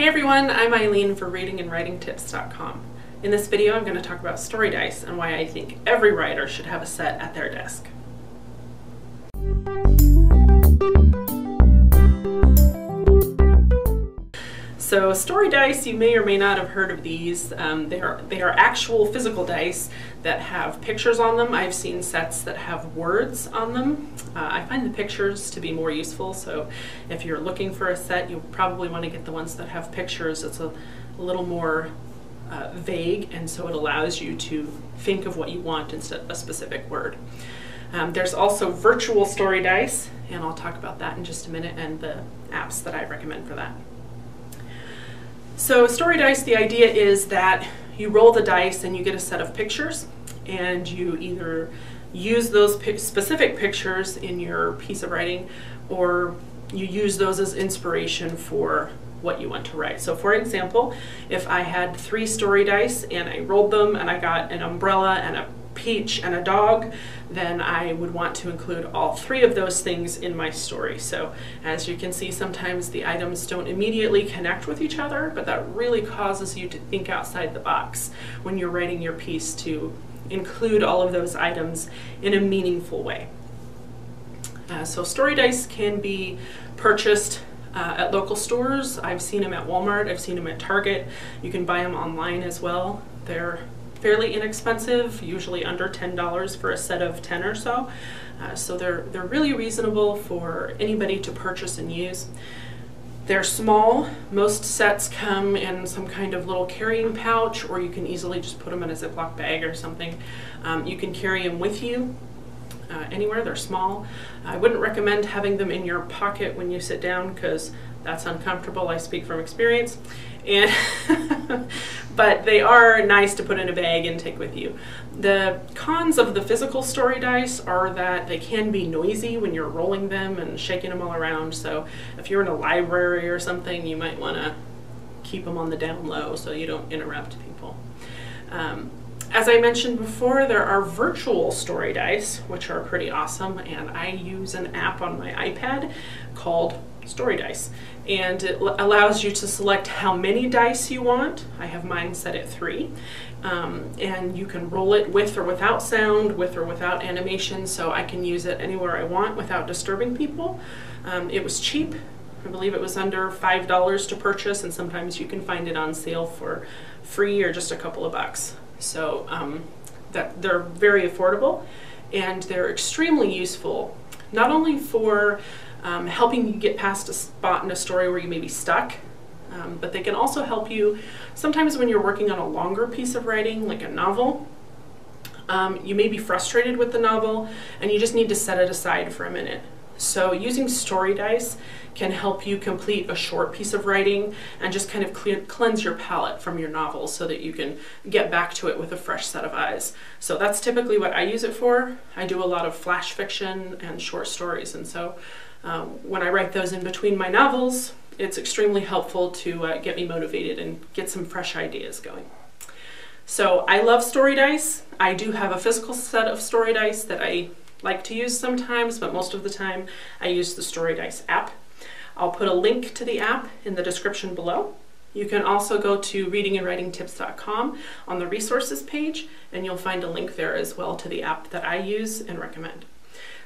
Hey everyone, I'm Eileen for readingandwritingtips.com. In this video I'm going to talk about story dice and why I think every writer should have a set at their desk. So story dice, you may or may not have heard of these. They are actual physical dice that have pictures on them. I've seen sets that have words on them. I find the pictures to be more useful, so if you're looking for a set, you'll probably want to get the ones that have pictures. It's a little more vague, and so it allows you to think of what you want instead of a specific word. There's also virtual story dice, and I'll talk about that in just a minute, and the apps that I recommend for that. So story dice, the idea is that you roll the dice and you get a set of pictures, and you either use those specific pictures in your piece of writing, or you use those as inspiration for what you want to write. So for example, if I had 3 story dice and I rolled them and I got an umbrella and a peach and a dog, then I would want to include all 3 of those things in my story. So as you can see, sometimes the items don't immediately connect with each other, but that really causes you to think outside the box when you're writing your piece, to include all of those items in a meaningful way. So story dice can be purchased at local stores. I've seen them at Walmart, I've seen them at Target. You can buy them online as well. They're fairly inexpensive, usually under $10 for a set of 10 or so. So they're really reasonable for anybody to purchase and use. They're small. Most sets come in some kind of little carrying pouch, or you can easily just put them in a Ziploc bag or something. You can carry them with you anywhere. They're small. I wouldn't recommend having them in your pocket when you sit down, because that's uncomfortable. I speak from experience. And but they are nice to put in a bag and take with you. The cons of the physical story dice are that they can be noisy when you're rolling them and shaking them all around. So if you're in a library or something, you might want to keep them on the down low so you don't interrupt people. As I mentioned before, there are virtual story dice, which are pretty awesome, and I use an app on my iPad called Story Dice, and it allows you to select how many dice you want. I have mine set at 3, and you can roll it with or without sound, with or without animation, so I can use it anywhere I want without disturbing people. It was cheap. I believe it was under $5 to purchase, and sometimes you can find it on sale for free or just a couple of bucks. So that they're very affordable, and they're extremely useful, not only for helping you get past a spot in a story where you may be stuck, but they can also help you sometimes when you're working on a longer piece of writing, like a novel. You may be frustrated with the novel and you just need to set it aside for a minute. So using story dice can help you complete a short piece of writing and just kind of cleanse your palette from your novel so that you can get back to it with a fresh set of eyes. So that's typically what I use it for. I do a lot of flash fiction and short stories, and so when I write those in between my novels, it's extremely helpful to get me motivated and get some fresh ideas going. So I love story dice. I do have a physical set of story dice that I like to use sometimes, but most of the time I use the Story Dice app. I'll put a link to the app in the description below. You can also go to readingandwritingtips.com on the resources page, and you'll find a link there as well to the app that I use and recommend.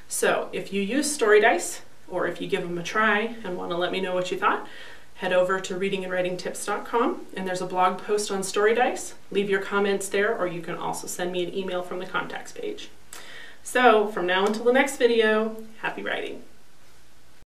So if you use story dice, or if you give them a try and want to let me know what you thought, head over to readingandwritingtips.com, and there's a blog post on story dice. Leave your comments there, or you can also send me an email from the contacts page. So from now until the next video, happy writing.